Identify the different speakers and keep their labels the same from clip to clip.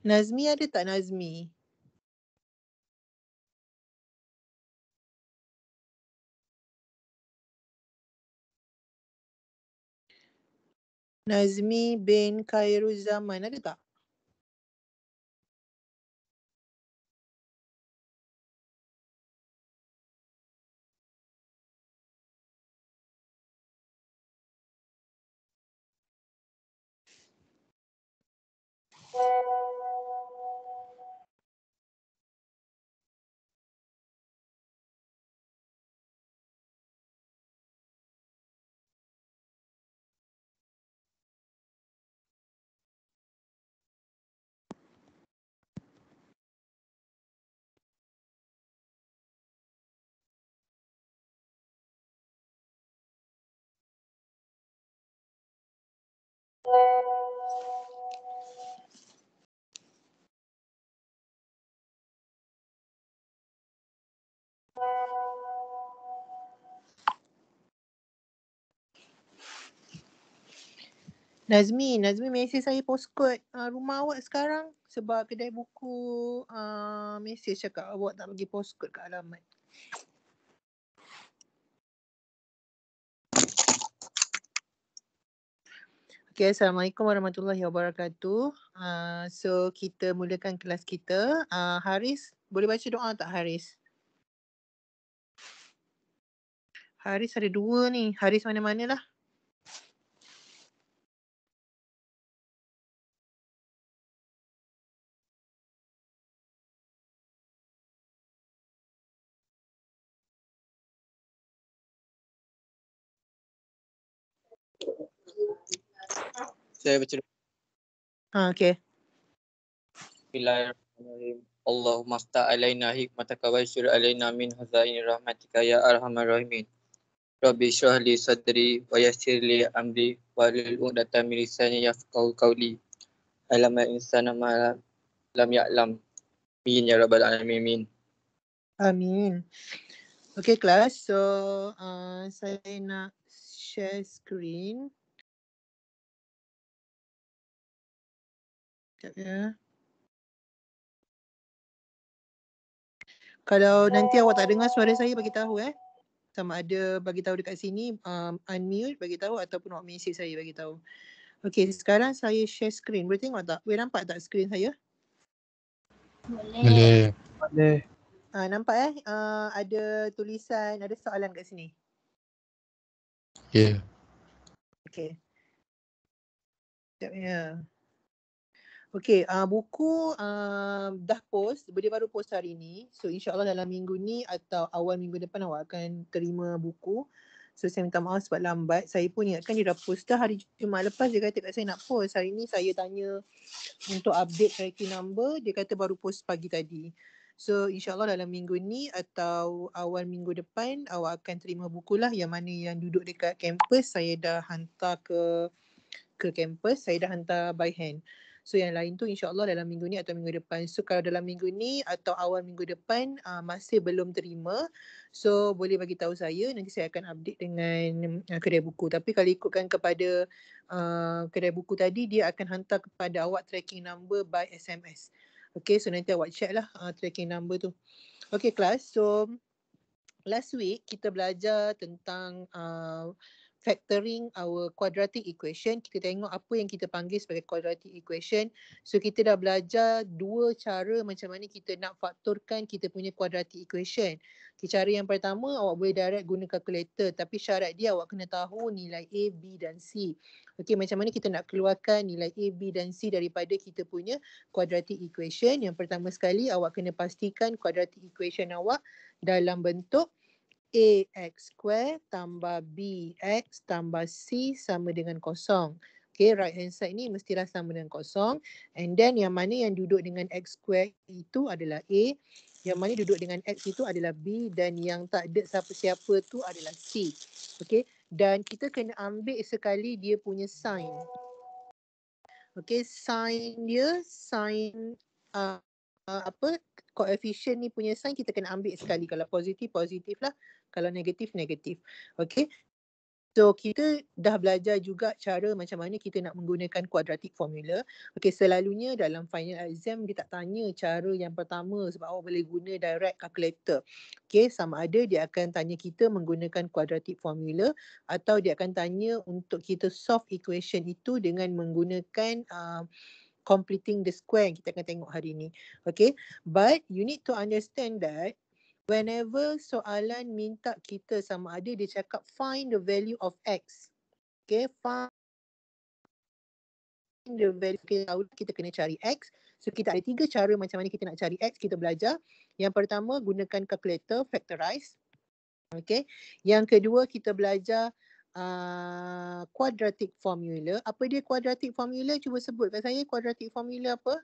Speaker 1: Nazmi ada tak Nazmi? Nazmi bin Khairuzaman ada tak? Nazmi mesej saya postcode rumah awak sekarang sebab kedai buku mesej cakap awak tak bagi postcode kat alamat. Okay, Assalamualaikum warahmatullahi wabarakatuh. So kita mulakan kelas kita. Haris, boleh baca doa tak Haris? Haris ada dua ni. Haris mana-mana lah.
Speaker 2: Saya baca.
Speaker 1: Okay.
Speaker 2: Bismillahirrahmanirrahim. Allahumma afta' alaina hikmataka wa syur alaina min hazaini rahmatika ya arhamar rahimin. Rabbi syrah li sadri wa yassir li amri wa lil 'uqdatam min lisani yafqahu qawli. Alamal insana ma lam ya'lam. Amin ya rabbal alamin.
Speaker 1: Amin. Okay kelas. So saya nak share screen. Sekejap ya. Kalau nanti awak tak dengar suara saya, bagi tahu sama ada bagi tahu dekat sini unmute bagi tahu ataupun awak mesej saya bagi tahu. Okey, sekarang saya share screen. Boleh tengok tak? Boleh nampak tak screen saya?
Speaker 3: Boleh. Boleh.
Speaker 1: Nampak ada tulisan, ada soalan kat sini.
Speaker 3: Ya.
Speaker 1: Okey. Sekejap ya. Okey, buku dah post, dia baru post hari ni. So insyaAllah dalam minggu ni atau awal minggu depan awak akan terima buku. So saya minta maaf sebab lambat. Saya pun ingatkan dia dah post dah hari Jumaat lepas. Dia kata kat saya nak post. Hari ni saya tanya untuk update tracking number. Dia kata baru post pagi tadi. So insyaAllah dalam minggu ni atau awal minggu depan awak akan terima buku lah. Yang mana yang duduk dekat kampus saya dah hantar ke kampus. Saya dah hantar by hand. So yang lain tu insyaAllah dalam minggu ni atau minggu depan. So kalau dalam minggu ni atau awal minggu depan masih belum terima, so boleh bagi tahu saya, nanti saya akan update dengan kedai buku. Tapi kalau ikutkan kepada kedai buku tadi, dia akan hantar kepada awak tracking number by SMS. Okay, so nanti awak check lah tracking number tu. Okay kelas, so last week kita belajar tentang factoring our quadratic equation. Kita tengok apa yang kita panggil sebagai quadratic equation. So kita dah belajar dua cara macam mana kita nak faktorkan kita punya quadratic equation. Okay, cara yang pertama awak boleh direct guna calculator, tapi syarat dia awak kena tahu nilai A, B dan C. Okay, macam mana kita nak keluarkan nilai A, B dan C daripada kita punya quadratic equation. Yang pertama sekali awak kena pastikan quadratic equation awak dalam bentuk AX square tambah BX tambah C sama dengan kosong. Okay, right hand side ni mestilah sama dengan kosong. And then yang mana yang duduk dengan X square itu adalah A. Yang mana duduk dengan X itu adalah B. Dan yang tak ada siapa-siapa tu adalah C. Okay, dan kita kena ambil sekali dia punya sign. Okay, sign dia, sign koefisien ni punya sign kita kena ambil sekali. Kalau positif, positif lah. Kalau negatif, negatif. Okay. So kita dah belajar juga cara macam mana kita nak menggunakan quadratic formula. Okay, selalunya dalam final exam dia tak tanya cara yang pertama sebab awak boleh guna direct calculator. Okay, sama ada dia akan tanya kita menggunakan quadratic formula atau dia akan tanya untuk kita solve equation itu dengan menggunakan completing the square yang kita akan tengok hari ni. Okay, but you need to understand that whenever soalan minta kita sama ada dia cakap find the value of x. Okay, find the value, kita kena cari x. So kita ada 3 cara macam mana kita nak cari x, kita belajar. Yang pertama gunakan calculator, factorize. Okay. Yang kedua kita belajar quadratic formula. Apa dia quadratic formula? Cuba sebut kat saya quadratic formula apa?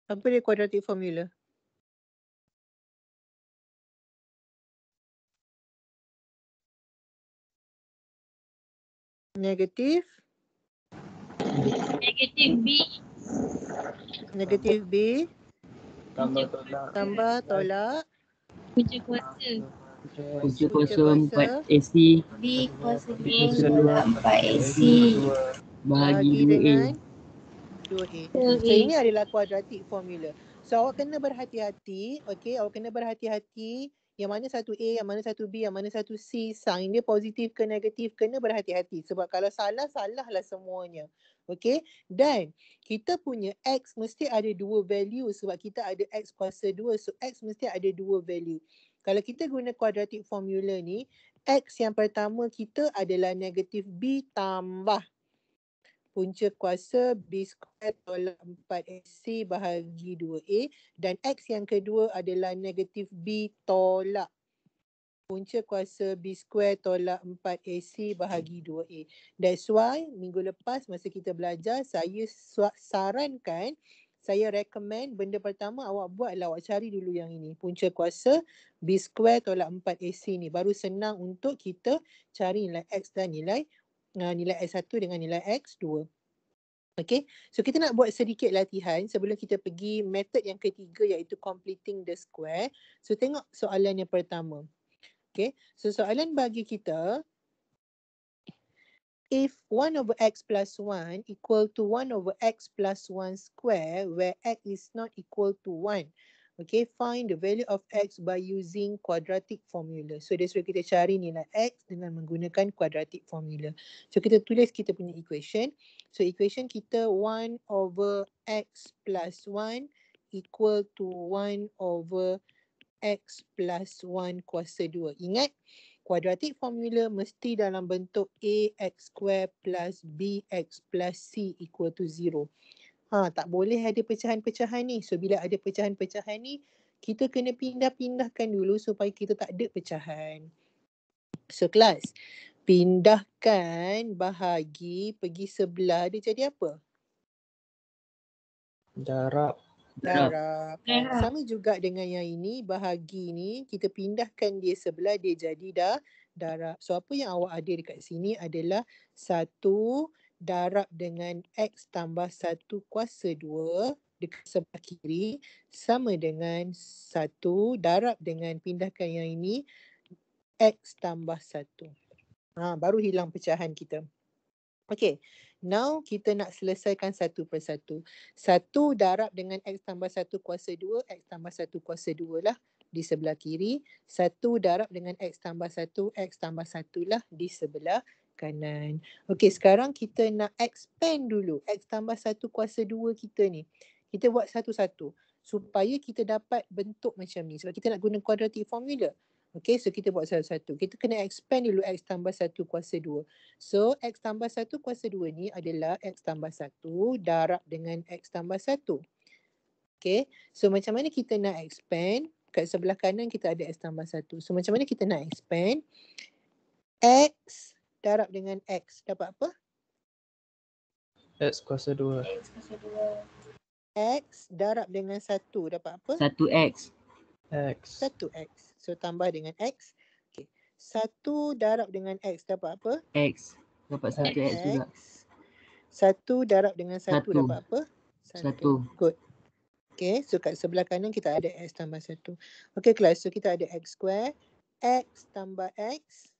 Speaker 1: Apa dia quadratic formula? Negatif.
Speaker 3: Negatif B.
Speaker 1: Negatif B.
Speaker 4: Tambah tolak.
Speaker 1: Tambah tolak.
Speaker 3: Punca kuasa.
Speaker 4: Punca kuasa 4 AC
Speaker 3: B kuasa 2 tolak 4 AC.
Speaker 4: bahagi 2A.
Speaker 1: dengan 2A. So
Speaker 3: 2A.
Speaker 1: ini adalah quadratic formula. So awak kena berhati-hati. Okay, awak kena berhati-hati. Yang mana satu A, yang mana satu B, yang mana satu C. Sign dia positif ke negatif. Kena berhati-hati. Sebab kalau salah, salahlah semuanya. Okay. Dan kita punya X mesti ada 2 value. Sebab kita ada X kuasa 2. So X mesti ada 2 value. Kalau kita guna quadratic formula ni, X yang pertama kita adalah negatif B tambah punca kuasa B square tolak 4AC bahagi 2A. Dan X yang kedua adalah negatif B tolak punca kuasa B square tolak 4AC bahagi 2A. That's why minggu lepas masa kita belajar, saya sarankan, saya recommend benda pertama awak buat adalah awak cari dulu yang ini. Punca kuasa B square tolak 4AC ni. Baru senang untuk kita cari nilai X dan nilai X1 dengan nilai X2. Okay, so kita nak buat sedikit latihan sebelum kita pergi method yang ketiga iaitu completing the square. So tengok soalan yang pertama. Okay, so soalan bagi kita, if 1 over x plus 1 equal to 1 over x plus 1 square where x is not equal to 1. Okay, find the value of x by using quadratic formula. So that's why kita cari nilai x dengan menggunakan quadratic formula. So kita tulis kita punya equation. So equation kita 1 over x plus 1 equal to 1 over x plus 1 kuasa 2. Ingat, quadratic formula mesti dalam bentuk ax square plus bx plus c equal to 0. Tak boleh ada pecahan-pecahan ni. So bila ada pecahan-pecahan ni, kita kena pindah-pindahkan dulu supaya kita tak ada pecahan. So kelas, pindahkan bahagi pergi sebelah, dia jadi apa?
Speaker 4: Darab.
Speaker 1: Darab. Sama juga dengan yang ini, bahagi ni kita pindahkan dia sebelah, dia jadi darab. So apa yang awak ada dekat sini adalah 1 darab dengan x tambah 1 kuasa 2 dekat sebelah kiri sama dengan 1 darab dengan pindahkan yang ini x tambah 1. Baru hilang pecahan kita. Okay, now kita nak selesaikan satu persatu. 1 darab dengan x tambah 1 kuasa 2, x tambah 1 kuasa 2 lah di sebelah kiri. 1 darab dengan x tambah 1, x tambah 1 lah di sebelah kanan. Okay, sekarang kita nak expand dulu x tambah 1 kuasa 2 kita ni. Kita buat satu-satu supaya kita dapat bentuk macam ni. Sebab kita nak guna quadratic formula. Okay, so kita buat satu-satu. Kita kena expand dulu x tambah 1 kuasa 2. So, x tambah 1 kuasa 2 ni adalah x tambah 1 darab dengan x tambah 1. Okay, so macam mana kita nak expand? Kat sebelah kanan kita ada x tambah 1. So, macam mana kita nak expand? X darab dengan x. Dapat apa?
Speaker 4: X kuasa 2.
Speaker 1: X darab dengan 1. Dapat apa?
Speaker 4: 1x. X.
Speaker 1: 1x. So, tambah dengan x. Okay. 1 darab dengan x. Dapat apa?
Speaker 4: X. Dapat 1x juga.
Speaker 1: 1 darab dengan 1
Speaker 4: 1.
Speaker 1: dapat apa?
Speaker 4: 1.
Speaker 1: Good. Okay, so kat sebelah kanan kita ada X tambah 1. Okay kelas, so kita ada X square. X tambah X,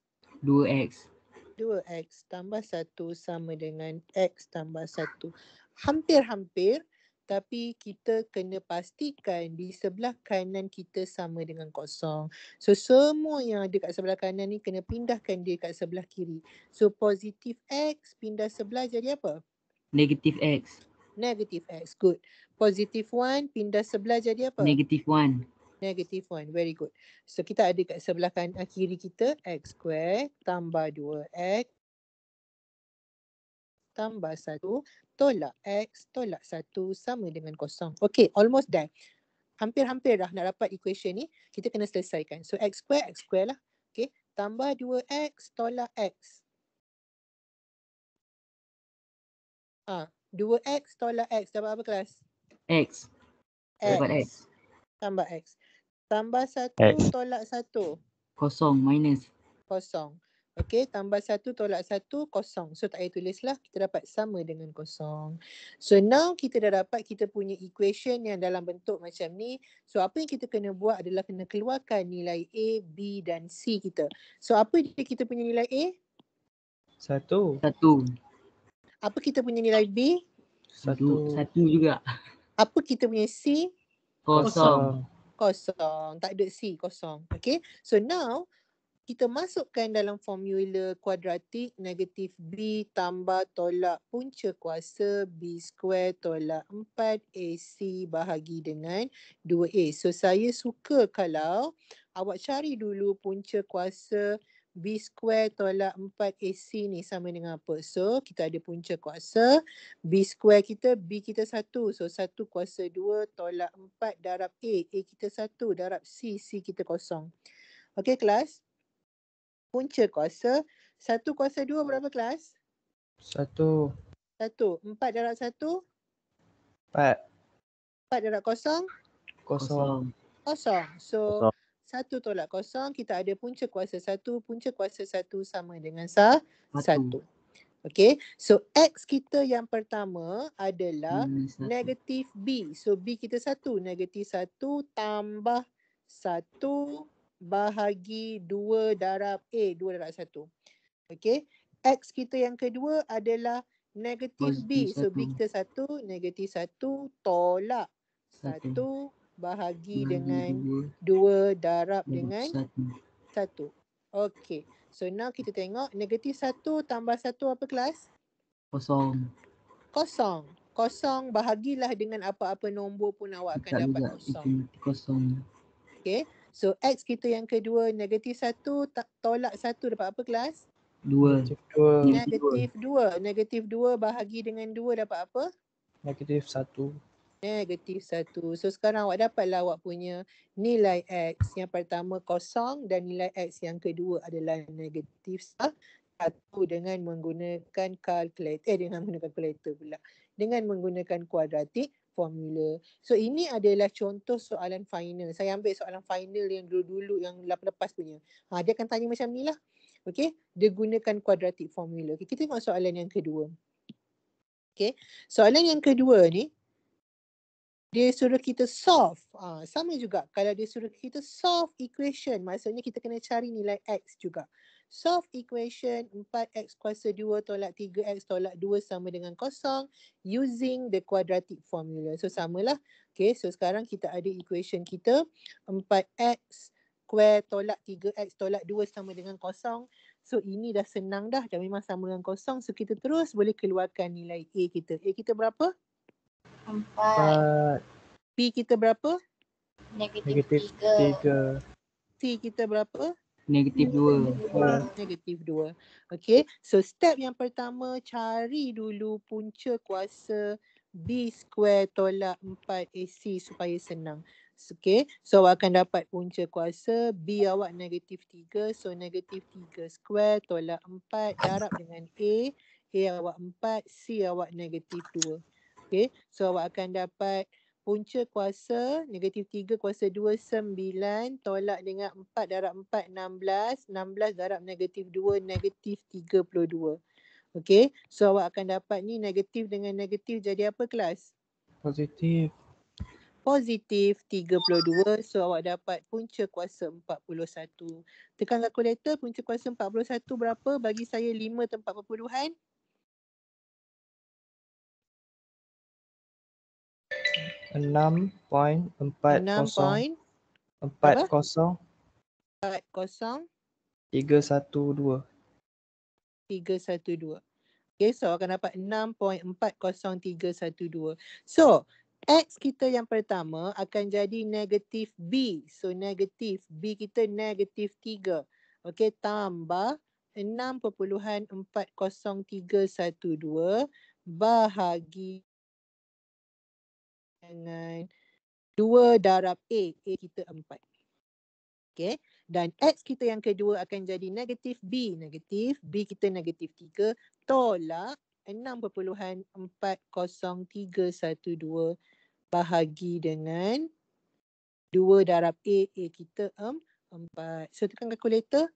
Speaker 4: 2x.
Speaker 1: 2X tambah 1 sama dengan X tambah 1. Hampir-hampir, tapi kita kena pastikan di sebelah kanan kita sama dengan kosong. So semua yang ada kat sebelah kanan ni kena pindahkan dia kat sebelah kiri. So positif X pindah sebelah jadi apa?
Speaker 4: Negatif x.
Speaker 1: Negatif X. Good. Positif 1 pindah sebelah jadi apa?
Speaker 4: Negatif 1.
Speaker 1: Negatif 1. Very good. So kita ada kat sebelah kanan kiri kita X square tambah 2X tambah 1 tolak X tolak 1 sama dengan kosong. Okay, almost done. Hampir-hampir dah nak dapat equation ni. Kita kena selesaikan. So X square lah. Okay, tambah 2X tolak X. 2X tolak X dapat apa kelas?
Speaker 4: X. Dapat x.
Speaker 1: Tambah X. Tambah 1
Speaker 5: X.
Speaker 1: tolak 1.
Speaker 4: Kosong minus.
Speaker 1: Kosong. Okey, tambah 1 tolak 1 kosong. So tak payah tulis lah. Kita dapat sama dengan kosong. So now kita dah dapat kita punya equation yang dalam bentuk macam ni. So apa yang kita kena buat adalah kena keluarkan nilai A, B dan C kita. So apa dia kita punya nilai A?
Speaker 5: 1.
Speaker 4: 1.
Speaker 1: Apa kita punya nilai B?
Speaker 4: 1
Speaker 5: 1.
Speaker 4: juga.
Speaker 1: Apa kita punya C?
Speaker 4: Kosong.
Speaker 1: Kosong. Tak ada C, kosong. Okay. So now kita masukkan dalam formula kuadratik negatif B tambah tolak punca kuasa B square tolak 4AC bahagi dengan 2A. So saya suka kalau awak cari dulu punca kuasa B square tolak 4AC ni sama dengan apa. So kita ada punca kuasa B square kita, B kita 1. So 1 kuasa 2 tolak 4 darab A. A kita 1 darab C, C kita kosong. Okay kelas. Punca kuasa 1 kuasa 2 berapa kelas?
Speaker 5: 1.
Speaker 1: 1. 4 darab 1?
Speaker 5: 4.
Speaker 1: 4 darab kosong?
Speaker 5: Kosong.
Speaker 1: Kosong. So
Speaker 5: Kosong.
Speaker 1: 1 tolak kosong, kita ada punca kuasa 1. Punca kuasa 1 sama dengan 1. Okay. So X kita yang pertama adalah negatif B. So B kita 1. Negatif 1 tambah 1 bahagi 2 darab A. 2 darab 1. Okay. X kita yang kedua adalah negatif B. So B kita 1. Negatif 1 tolak 1 bahagi dengan 2 darab dengan 1. Okay. So now kita tengok negatif 1 tambah 1 apa kelas?
Speaker 4: Kosong.
Speaker 1: Kosong. Kosong bahagilah dengan apa-apa nombor pun awak akan dapat kosong.
Speaker 4: Kosong.
Speaker 1: Okay. So X kita yang kedua negatif 1 tolak 1 dapat apa kelas?
Speaker 4: 2.
Speaker 1: Negatif 2. Negatif 2 bahagi dengan 2 dapat apa?
Speaker 5: Negatif 1.
Speaker 1: Negatif 1. So sekarang awak dapatlah awak punya nilai X. Yang pertama kosong dan nilai X yang kedua adalah negatif 1 dengan menggunakan kalkulator. Dengan menggunakan kalkulator pula. Dengan menggunakan kuadratik formula. So ini adalah contoh soalan final. Saya ambil soalan final yang dulu-dulu yang lepas punya. Dia akan tanya macam ni lah. Okay. Dia gunakan kuadratik formula. Okay, kita tengok soalan yang kedua. Okay. Soalan yang kedua ni. Dia suruh kita solve. Sama juga. Kalau dia suruh kita solve equation. Maksudnya kita kena cari nilai X juga. Solve equation 4X kuasa 2 tolak 3X tolak 2 sama dengan kosong. Using the quadratic formula. So samalah. Okay. So sekarang kita ada equation kita. 4X square tolak 3X tolak 2 sama dengan kosong. So ini dah senang dah. Dah memang sama dengan kosong. So kita terus boleh keluarkan nilai A kita. A kita berapa?
Speaker 3: 4.
Speaker 1: B kita berapa?
Speaker 3: Negatif 3.
Speaker 1: C kita berapa?
Speaker 4: Negatif 2.
Speaker 1: Negatif 2. Okay. So step yang pertama cari dulu punca kuasa B square tolak 4AC supaya senang. Okay. So awak akan dapat punca kuasa B awak negatif 3. So negatif 3 square tolak 4 darab dengan A. A awak 4. C awak negatif 2. Okay. So awak akan dapat punca kuasa negatif 3 kuasa 2 9 tolak dengan 4 darab 4 16. 16 darab negatif 2 negatif 32. Okay, so awak akan dapat ni negatif dengan negatif jadi apa kelas?
Speaker 5: Positif.
Speaker 1: Positif 32. So awak dapat punca kuasa 41. Tekan kalkulator, punca kuasa 41 berapa? Bagi saya 5 tempat perpuluhan.
Speaker 5: 6.40
Speaker 1: berapa?
Speaker 5: 40
Speaker 1: 40
Speaker 5: 312.
Speaker 1: 312. Okay, so akan dapat 6.40312. So, X kita yang pertama akan jadi negatif B. So, negatif B kita negatif 3. Okay, tambah 6.40312 bahagi dengan 2 darab A. A kita 4. Okay. Dan X kita yang kedua akan jadi negatif B. Negatif B kita negatif 3 tolak 6.40312 bahagi dengan 2 darab A. A kita 4. So tekan kalkulator.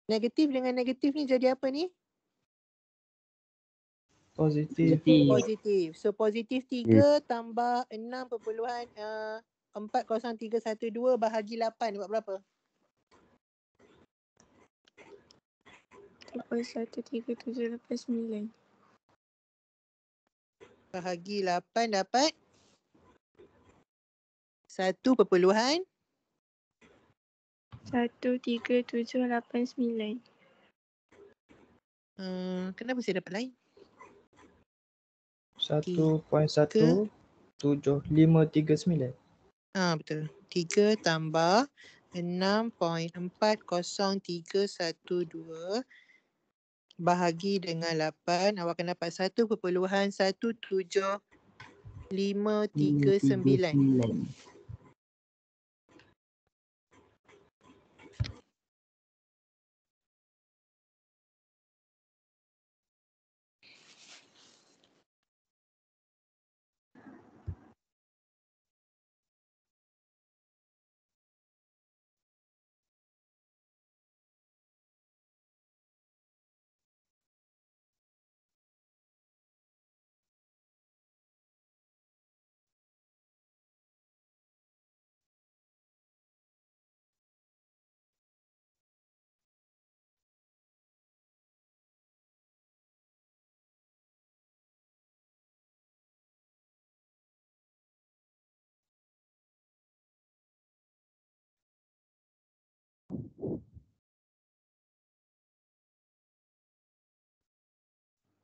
Speaker 1: Negatif dengan negatif ni jadi apa ni?
Speaker 5: Positif.
Speaker 1: Positif. So positif 3 tambah 6.40312 bahagi 8 dapat berapa?
Speaker 3: 1.13789.
Speaker 1: Bahagi 8 dapat 1.13789.
Speaker 3: 13789.
Speaker 1: Kenapa saya dapat lain?
Speaker 5: 1.17539.
Speaker 1: Betul. 3 tambah 6.40312 bahagi dengan 8. Awak akan dapat 1.17539.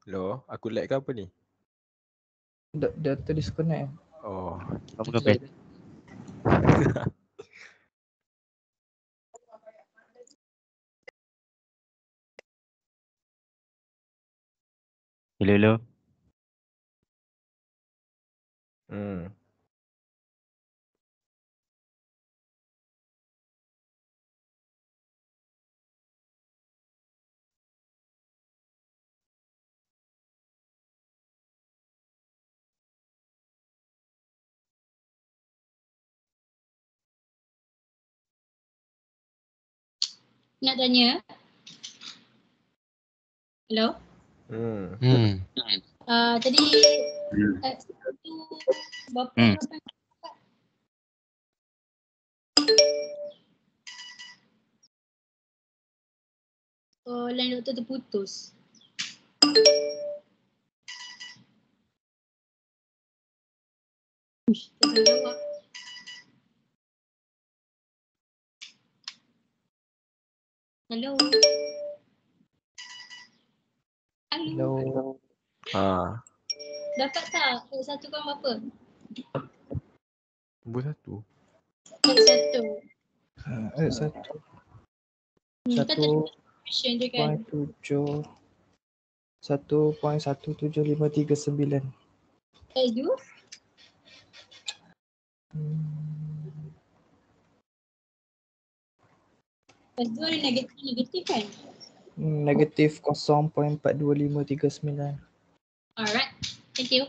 Speaker 6: Hello, aku lag ke apa ni?
Speaker 5: Data disconnect.
Speaker 6: Oh,
Speaker 7: Kamu ke bed? Hello.
Speaker 6: hmm.
Speaker 8: Nak tanya? Hello? Tadi X tu berapa? Oh, line doktor terputus. Uish, tak salah jawab. Hello? Hello? Dapat tak? X1 kan berapa?
Speaker 6: Nombor 1.
Speaker 8: X1.
Speaker 5: Satu.
Speaker 8: Kan tadi question dia kan?
Speaker 5: 1.17539.
Speaker 8: X2? X2 ada negatif kan?
Speaker 5: Negatif 0.42539.
Speaker 8: Alright, thank you.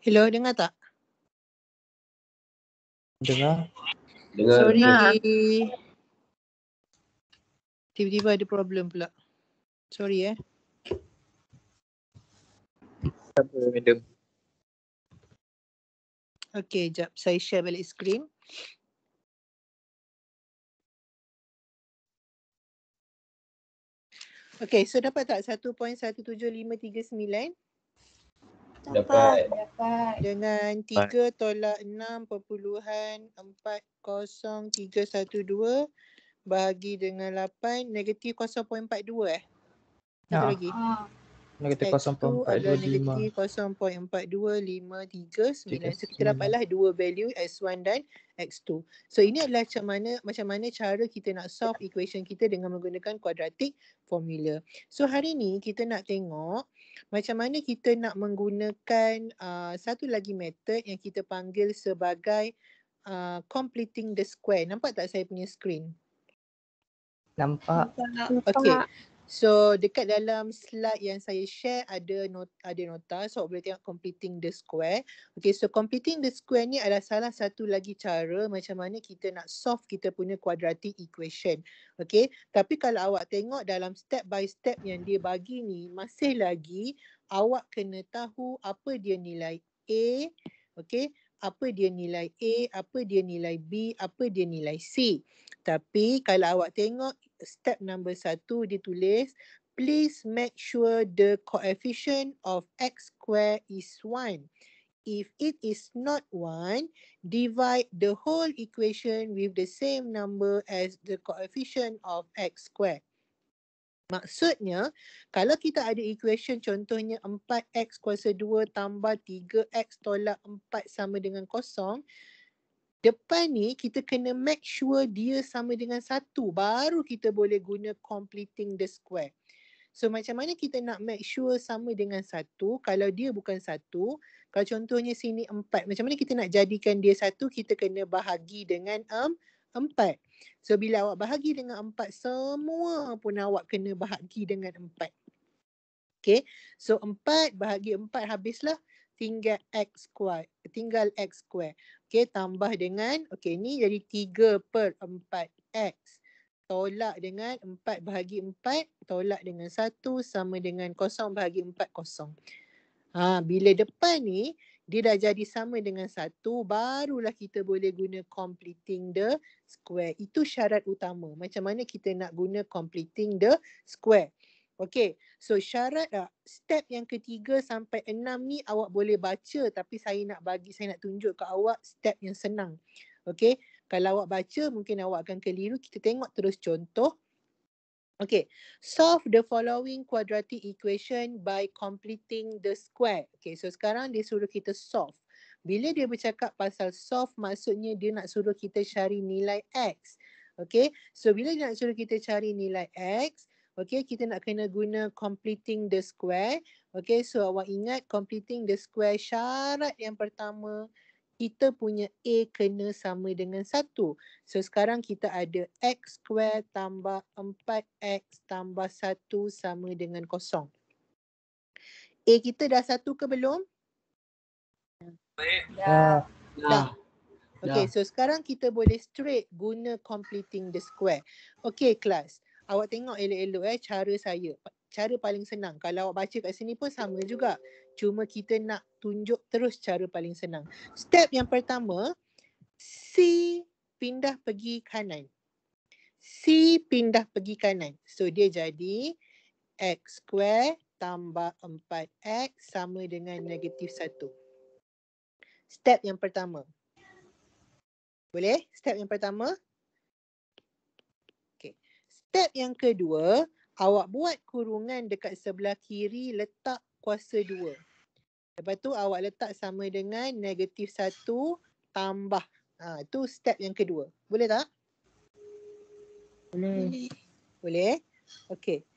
Speaker 1: Hello, dengar tak?
Speaker 5: Dengar.
Speaker 1: Sorry.
Speaker 3: Dengar.
Speaker 1: Tiba-tiba ada problem pula. Sorry
Speaker 2: Apa, madam?
Speaker 1: Okay, jap. Saya share balik screen. Okay, so dapat tak 1.17539
Speaker 3: Dapat.
Speaker 1: dengan 3 tolak 6.40312 bahagi dengan 8 negatif 0.42 Satu
Speaker 5: Ya.
Speaker 1: lagi.
Speaker 5: Negatif
Speaker 1: X2 adalah
Speaker 5: 0.425.
Speaker 1: negatif 0.42539. So kita
Speaker 5: 39.
Speaker 1: dapatlah dua value X1 dan X2. So ini adalah macam mana cara kita nak solve equation kita dengan menggunakan quadratic formula. So hari ni kita nak tengok macam mana kita nak menggunakan satu lagi method yang kita panggil sebagai completing the square. Nampak tak saya punya screen?
Speaker 5: Nampak.
Speaker 1: Okay. So dekat dalam slide yang saya share ada nota, so boleh tengok completing the square. Okay, so completing the square ni adalah salah satu lagi cara macam mana kita nak solve kita punya quadratic equation. Okay, tapi kalau awak tengok dalam step by step yang dia bagi ni, masih lagi awak kena tahu apa dia nilai A, okay, apa dia nilai A, apa dia nilai B, apa dia nilai C. Tapi kalau awak tengok step number 1 dia tulis, please make sure the coefficient of x square is 1. If it is not 1, divide the whole equation with the same number as the coefficient of x square. Maksudnya, kalau kita ada equation contohnya 4x kuasa 2 tambah 3x tolak 4 sama dengan 0, depan ni kita kena make sure dia sama dengan 1, baru kita boleh guna completing the square. So macam mana kita nak make sure sama dengan 1 kalau dia bukan 1? Kalau contohnya sini 4, macam mana kita nak jadikan dia 1? Kita kena bahagi dengan 4. So bila awak bahagi dengan 4, semua pun awak kena bahagi dengan 4. Okay, so 4 bahagi 4 habislah, tinggal x square. Okay, tambah dengan, okay, ni jadi 3/4x. Tolak dengan 4 bahagi 4, tolak dengan 1 sama dengan 0 bahagi 4, 0. Bila depan ni, dia dah jadi sama dengan 1, barulah kita boleh guna completing the square. Itu syarat utama. Macam mana kita nak guna completing the square. Okay, so syarat step yang ketiga sampai 6 ni awak boleh baca, tapi saya nak tunjuk ke awak step yang senang. Okay, kalau awak baca mungkin awak akan keliru. Kita tengok terus contoh. Okay, solve the following quadratic equation by completing the square. Okay, so sekarang dia suruh kita solve. Bila dia bercakap pasal solve, maksudnya dia nak suruh kita cari nilai X. Okay, so bila dia nak suruh kita cari nilai X, okay, kita nak kena guna completing the square. Okay, so awak ingat completing the square, syarat yang pertama, kita punya A kena sama dengan 1. So sekarang kita ada X square tambah 4X tambah 1 sama dengan 0. A kita dah 1 ke belum?
Speaker 5: Dah.
Speaker 1: Dah. Okay, so sekarang kita boleh straight guna completing the square. Okay kelas, awak tengok elok-elok cara saya. Cara paling senang. Kalau awak baca kat sini pun sama juga. Cuma kita nak tunjuk terus cara paling senang. Step yang pertama, C pindah pergi kanan. C pindah pergi kanan. So dia jadi X square tambah 4X sama dengan negatif 1. Step yang pertama. Boleh? Step yang pertama. Okay. Step yang kedua, awak buat kurungan dekat sebelah kiri, letak kuasa 2. Lepas tu awak letak sama dengan negatif 1 tambah. Itu step yang kedua. Boleh tak?
Speaker 5: Boleh.
Speaker 1: Boleh? Okey.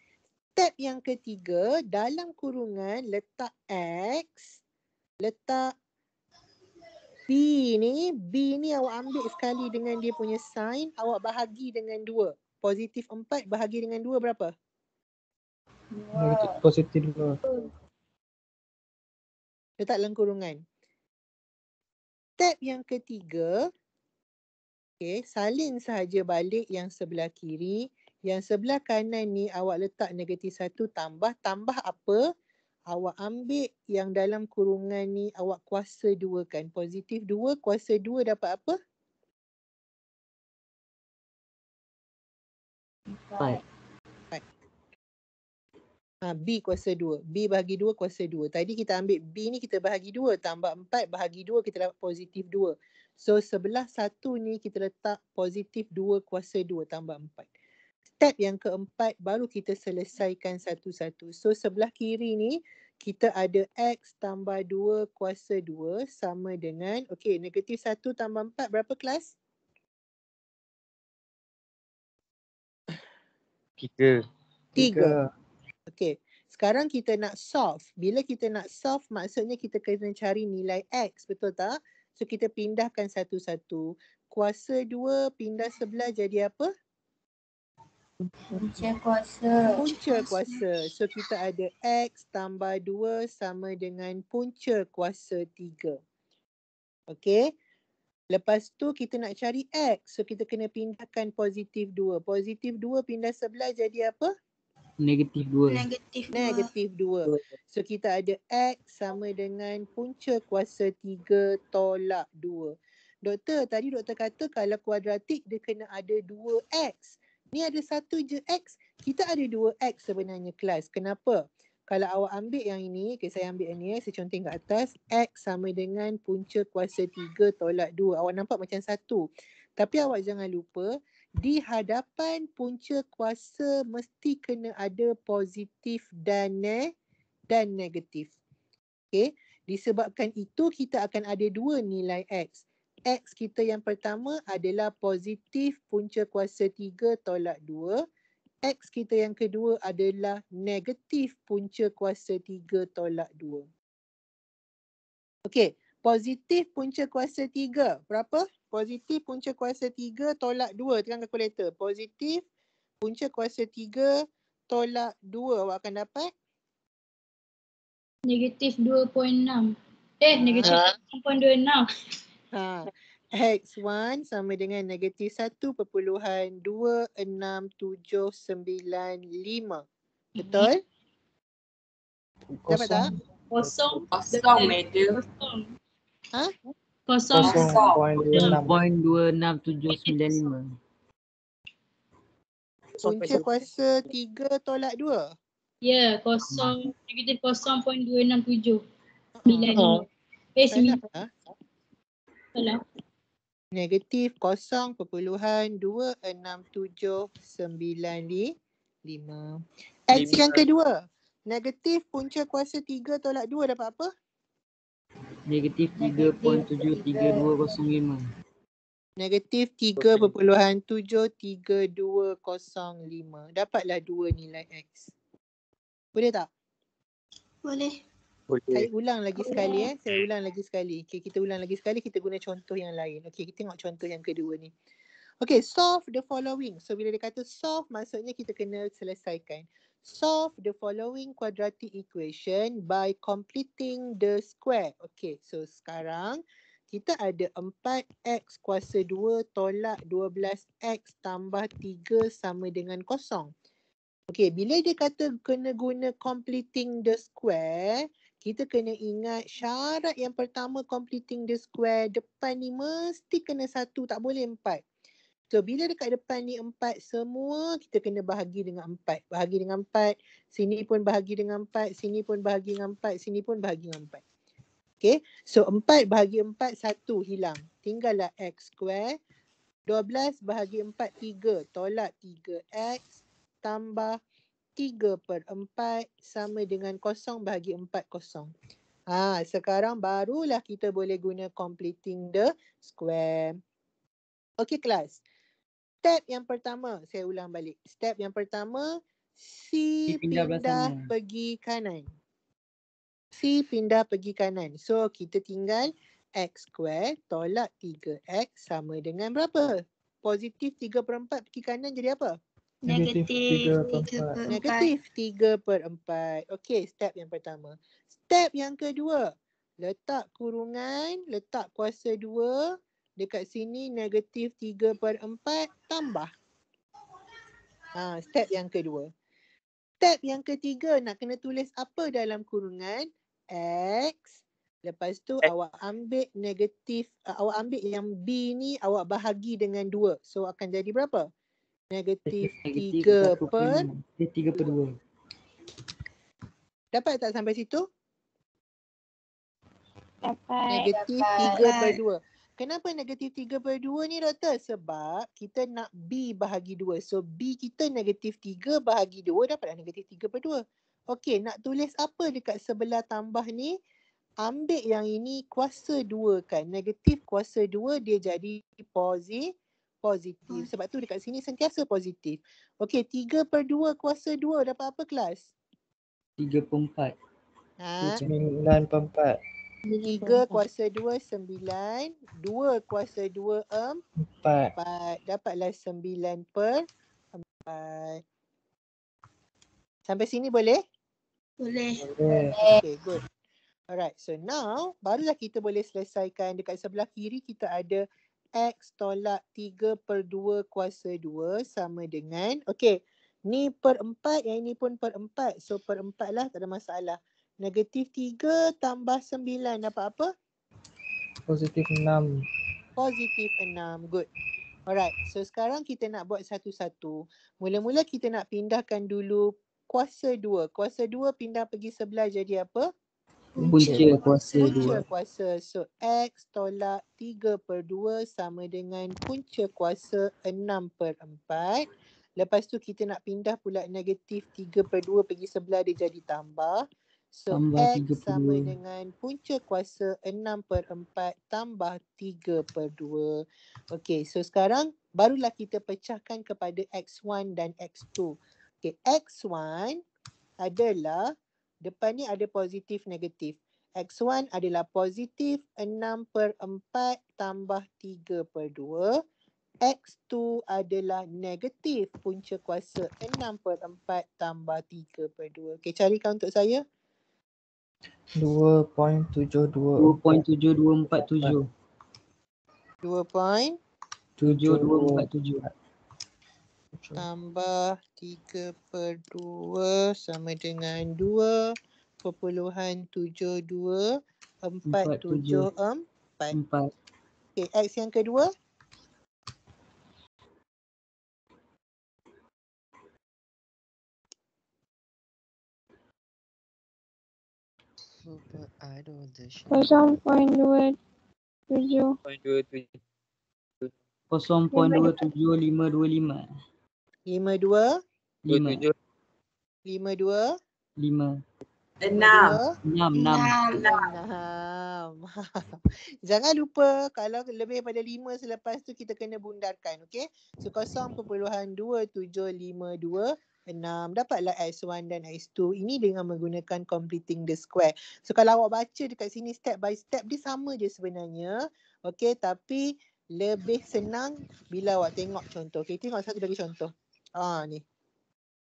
Speaker 1: Step yang ketiga, dalam kurungan letak X, letak B ni awak ambil sekali dengan dia punya sign, awak bahagi dengan 2. Positif 4 bahagi dengan 2 berapa?
Speaker 5: Positif 2.
Speaker 1: Letak dalam kurungan. Step yang ketiga, okay, salin sahaja balik yang sebelah kiri. Yang sebelah kanan ni awak letak negatif 1 tambah apa? Awak ambil yang dalam kurungan ni awak kuasa 2 kan. Positif 2 kuasa 2 dapat apa?
Speaker 4: 4.
Speaker 1: B kuasa 2. B bahagi 2 kuasa 2. Tadi kita ambil B ni kita bahagi 2. Tambah 4 bahagi 2 kita dapat positif 2. So sebelah 1 ni kita letak positif 2 kuasa 2 tambah 4. Step yang keempat baru kita selesaikan satu-satu. So sebelah kiri ni kita ada X tambah 2 kuasa 2 sama dengan, okay, negatif 1 tambah 4 berapa kelas?
Speaker 5: 3.
Speaker 1: Okay, sekarang kita nak solve. Bila kita nak solve maksudnya kita kena cari nilai X, betul tak? So kita pindahkan satu-satu. Kuasa 2 pindah sebelah jadi apa?
Speaker 3: Punca kuasa.
Speaker 1: Punca kuasa. So kita ada X tambah 2 sama dengan punca kuasa 3. Okay. Lepas tu kita nak cari X. So kita kena pindahkan positif 2. Positif 2 pindah sebelah jadi apa?
Speaker 4: Negatif 2.
Speaker 1: Negatif 2. So kita ada X sama dengan punca kuasa 3 tolak 2. Doktor, tadi doktor kata kalau kuadratik dia kena ada 2X. Ni ada satu je X. Kita ada 2X sebenarnya kelas. Kenapa? Kalau awak ambil yang ini, okay, saya ambil yang ni, saya conteng kat atas. X sama dengan punca kuasa 3 tolak 2. Awak nampak macam satu. Tapi awak jangan lupa, di hadapan punca kuasa mesti kena ada positif dan negatif. Okay. Disebabkan itu kita akan ada 2 nilai X. X kita yang pertama adalah positif punca kuasa 3 tolak 2. X kita yang kedua adalah negatif punca kuasa 3 tolak 2. Okey, positif punca kuasa 3. Berapa? Positif punca kuasa 3 tolak 2. Tekan kalkulator. Positif punca kuasa 3 tolak 2. Awak akan dapat?
Speaker 8: Negatif 2.6. Negatif 1.26.
Speaker 1: X1 sama dengan negatif 1.2679. Betul? Dapat tak?
Speaker 8: Kosong.
Speaker 7: Kosong meja.
Speaker 8: Kosong.
Speaker 1: Ha?
Speaker 8: Kosong.
Speaker 4: 0.2679.
Speaker 1: Punca kuasa 3 tolak 2.
Speaker 8: Ya, kosong. Negatif 0.267. 95.
Speaker 1: Salah
Speaker 8: 9.
Speaker 1: lah.
Speaker 8: Salah.
Speaker 1: Negatif 0.26795. X yang kedua. Negatif punca kuasa 3 tolak 2 dapat apa?
Speaker 4: Negatif 3.73205.
Speaker 1: Negatif 3.73205. Dapatlah 2 nilai X. Boleh tak?
Speaker 3: Boleh.
Speaker 1: Saya ulang lagi sekali Saya ulang lagi sekali. Okay, kita ulang lagi sekali. Kita guna contoh yang lain. Okay, kita tengok contoh yang kedua ni. Okay, solve the following. So, bila dia kata solve, maksudnya kita kena selesaikan. Solve the following quadratic equation by completing the square. Okay, so sekarang kita ada 4x kuasa 2 tolak 12x tambah 3 sama dengan kosong. Okay, bila dia kata kena guna completing the square, kita kena ingat syarat yang pertama completing the square, depan ni mesti kena 1, tak boleh 4. So, bila dekat depan ni 4, semua kita kena bahagi dengan 4. Bahagi dengan 4, sini pun bahagi dengan 4, sini pun bahagi dengan 4, sini pun bahagi dengan 4. Okay, so 4 bahagi 4, 1 hilang. Tinggallah x square. 12 bahagi 4, 3. Tolak 3x tambah 3/4 sama dengan 0 bahagi 4, 0. Sekarang barulah kita boleh guna completing the square. Okay, kelas. Step yang pertama, saya ulang balik. Step yang pertama, C pindah pergi kanan. C pindah pergi kanan. So, kita tinggal x square tolak 3x sama dengan berapa? Positif 3/4 pergi kanan jadi apa?
Speaker 3: Negatif 3/4.
Speaker 1: Negatif 3/4. Okey, step yang pertama. Step yang kedua, letak kurungan, letak kuasa 2. Dekat sini negatif 3/4 tambah. Step yang kedua. Step yang ketiga, nak kena tulis apa dalam kurungan? X. Lepas tu awak ambil negatif, awak ambil yang B ni awak bahagi dengan 2. So akan jadi berapa? Negatif 3/2. Dapat tak sampai situ?
Speaker 3: Dapat.
Speaker 1: Negatif 3/2. Kenapa negatif 3/2 ni, doktor? Sebab kita nak B bahagi 2. So B kita negatif 3 bahagi 2 dapatlah negatif 3/2. Okey, nak tulis apa dekat sebelah tambah ni? Ambil yang ini kuasa 2 kan. Negatif kuasa 2 dia jadi positif. Sebab tu dekat sini sentiasa positif. Okey, 3/2 kuasa 2 dapat apa, kelas?
Speaker 4: 3/4.
Speaker 5: 9/4.
Speaker 1: 3 kuasa 2, 9. 2 kuasa 2, 4. Dapatlah 9/4. Sampai sini boleh?
Speaker 3: Boleh.
Speaker 1: Okay, good. Alright, so now barulah kita boleh selesaikan. Dekat sebelah kiri kita ada x tolak 3/2 kuasa 2 sama dengan, okay, ni per 4, yang ini pun per 4. So per 4 lah, tak ada masalah. Negatif 3 tambah 9 dapat apa?
Speaker 5: Positif 6.
Speaker 1: Positif 6. Good. Alright. So sekarang kita nak buat satu-satu. Mula-mula kita nak pindahkan dulu kuasa 2. Kuasa 2 pindah pergi sebelah jadi apa?
Speaker 4: Punca kuasa 2.
Speaker 1: Punca kuasa. So x tolak 3/2 sama dengan punca kuasa 6/4. Lepas tu kita nak pindah pula negatif 3/2 pergi sebelah dia jadi tambah. So
Speaker 4: Tambah
Speaker 1: x
Speaker 4: 3/2.
Speaker 1: sama dengan punca kuasa 6/4 tambah 3/2. Okey, so sekarang barulah kita pecahkan kepada x1 dan x2. Okey, x1 adalah, depan ni ada positif negatif. x1 adalah positif 6/4 tambah 3/2. x2 adalah negatif punca kuasa 6/4 tambah 3/2. Okey, carikan untuk saya.
Speaker 4: 2.7247.
Speaker 1: 2.7247 tambah 3/2 sama dengan 2.72. 0.72
Speaker 4: 474.
Speaker 1: 474. Okay, X yang kedua.
Speaker 3: Kosong poin dua tujuh.
Speaker 2: 0.27.
Speaker 4: 0.27525.
Speaker 1: 52.
Speaker 2: 27.
Speaker 1: 52.
Speaker 4: 5.
Speaker 1: 6.
Speaker 4: 6.
Speaker 3: 6.
Speaker 1: Jangan lupa kalau lebih daripada 5 selepas tu kita kena bundarkan. Okay. So 0.2752 6. Dapatlah X1 dan X2. Ini dengan menggunakan completing the square. So kalau awak baca dekat sini step by step dia sama je sebenarnya. Okay. Tapi lebih senang bila awak tengok contoh. Okay. Tengok satu lagi contoh. Ni.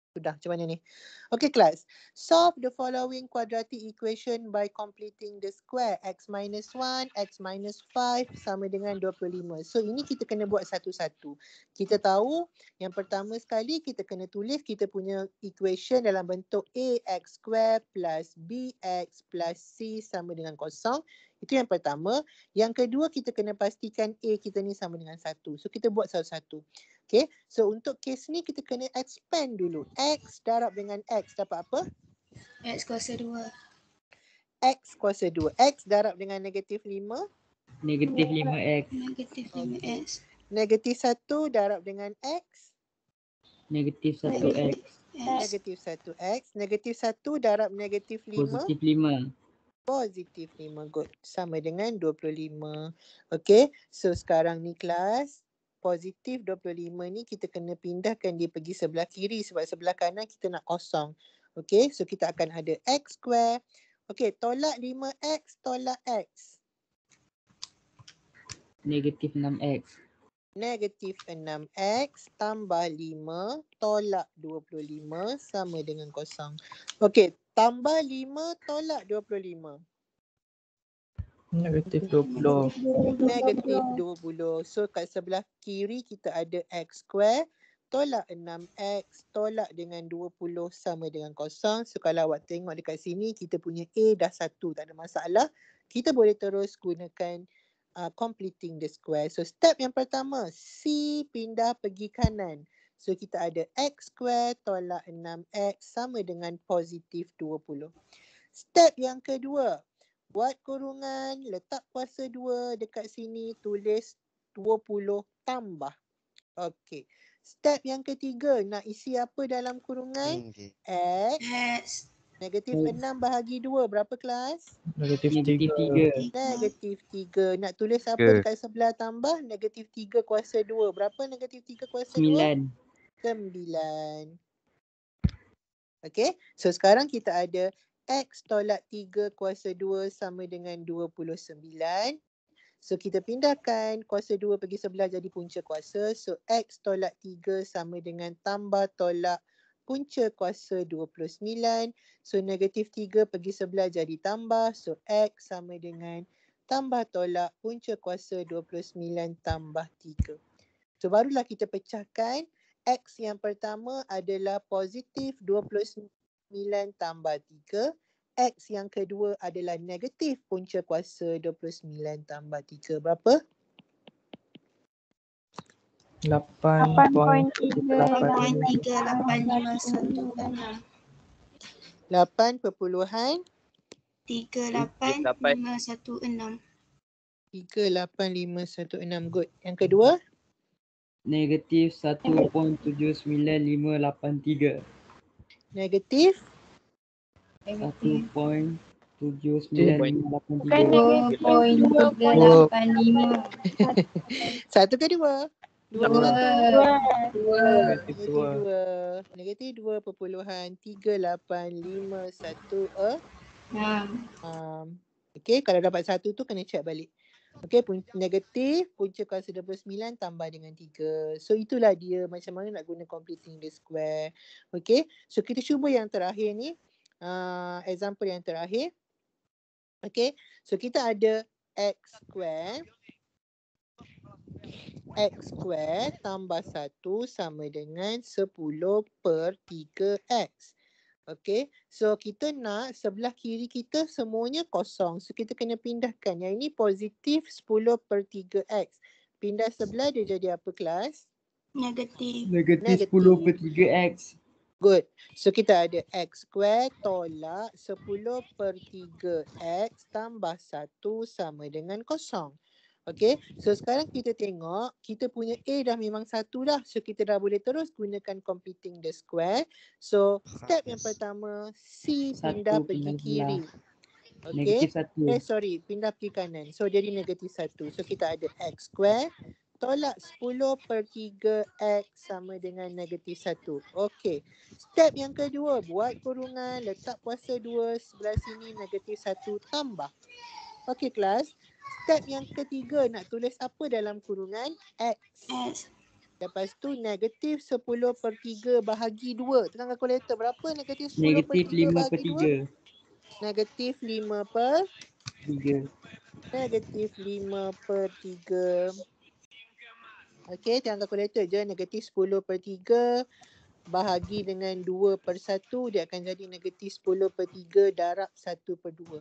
Speaker 1: Sudah macam mana ni? Okay kelas. Solve the following quadratic equation by completing the square. X minus 1, X minus 5 sama dengan 25. So ini kita kena buat satu-satu. Kita tahu yang pertama sekali kita kena tulis kita punya equation dalam bentuk AX square plus BX plus C sama dengan kosong. Itu yang pertama. Yang kedua kita kena pastikan A kita ni sama dengan 1. So kita buat satu-satu. Okay, so untuk case ni kita kena expand dulu. X darab dengan X dapat apa?
Speaker 3: X kuasa 2.
Speaker 1: X kuasa 2. X darab dengan negatif 5.
Speaker 4: Negatif 5x.
Speaker 3: Negatif 5x.
Speaker 1: Negatif 1 darab dengan X.
Speaker 4: Negatif 1x.
Speaker 1: Negatif 1X. Negatif 1 darab negatif 5.
Speaker 4: Positif 5.
Speaker 1: Positif 5. Good. Sama dengan 25. Okay, so sekarang ni kelas. Positif 25 ni kita kena pindahkan dia pergi sebelah kiri sebab sebelah kanan kita nak kosong. Okay, so kita akan ada X square. Okay, tolak 5X, tolak X.
Speaker 4: Negatif 6x.
Speaker 1: Negatif 6X tambah 5 tolak 25 sama dengan kosong. Okay, tambah 5 tolak 25.
Speaker 5: Negatif 20.
Speaker 1: Negatif 20. So kat sebelah kiri kita ada X square. Tolak 6X. Tolak dengan 20 sama dengan kosong. So kalau awak tengok dekat sini kita punya A dah 1. Tak ada masalah. Kita boleh terus gunakan completing the square. So step yang pertama. C pindah pergi kanan. So kita ada X square tolak 6X sama dengan positif 20. Step yang kedua. Buat kurungan, letak kuasa 2 dekat sini, tulis 20 tambah. Okey. Step yang ketiga, nak isi apa dalam kurungan? X. Negatif 6 bahagi 2, berapa kelas?
Speaker 5: Negatif
Speaker 4: Negatif
Speaker 5: 3.
Speaker 4: 3.
Speaker 1: Negatif 3. Nak tulis apa dekat sebelah tambah? Negatif 3 kuasa 2. Berapa negatif 3 kuasa 2? 9. Okey. So sekarang kita ada X tolak 3 kuasa 2 sama dengan 29. So kita pindahkan kuasa 2 pergi sebelah jadi punca kuasa. So X tolak 3 sama dengan tambah tolak punca kuasa 29. So negatif 3 pergi sebelah jadi tambah. So X sama dengan tambah tolak punca kuasa 29 tambah 3. So barulah kita pecahkan. X yang pertama adalah positif 29 tambah 3. X yang kedua adalah negatif punca kuasa 29 tambah 3. Berapa?
Speaker 3: 8.3856.
Speaker 1: 8.3856. 38516. Good. Yang kedua?
Speaker 4: Negatif 1.79583.
Speaker 1: Negatif
Speaker 4: 1.79583.
Speaker 3: 2.285.
Speaker 1: satu ke dua? Dua ke satu?
Speaker 5: Negatif 2.
Speaker 1: Negatif 2.38516. Okey, kalau dapat satu tu kena check balik. Okey, negatif punca kuasa 29 tambah dengan 3. So itulah dia macam mana nak guna completing the square. Okey, so kita cuba yang terakhir ni. Example yang terakhir. Okey, so kita ada X square. X square tambah 1 sama dengan 10 per 3X. Okay, so kita nak sebelah kiri kita semuanya kosong. So kita kena pindahkan. Yang ini positif 10/3x. Pindah sebelah dia jadi apa kelas?
Speaker 3: Negatif.
Speaker 4: Negatif 10/3x.
Speaker 1: Good. So kita ada x square tolak 10/3x tambah 1 sama dengan kosong. Okay, so sekarang kita tengok kita punya A dah memang 1 dah. So kita dah boleh terus gunakan completing the square. So step yang pertama C pindah
Speaker 4: Satu
Speaker 1: pergi
Speaker 4: pindah
Speaker 1: kiri.
Speaker 4: sebelah.
Speaker 1: Okay,
Speaker 4: Negatif 1.
Speaker 1: pindah pergi kanan. So jadi negatif 1. So kita ada x square tolak 10/3x sama dengan negatif 1. Okay, step yang kedua buat kurungan, letak kuasa 2 sebelah sini negatif 1 tambah. Okay kelas. Step yang ketiga nak tulis apa dalam kurungan? X. Lepas tu negatif 10/3 bahagi 2. Tengah kalkulator berapa negatif 10/3 bahagi 2? Negatif 5/3. Negatif 5/3. Okey, tengah kalkulator je. Negatif 10/3 bahagi dengan 2/1, dia akan jadi negatif 10/3 darab 1/2.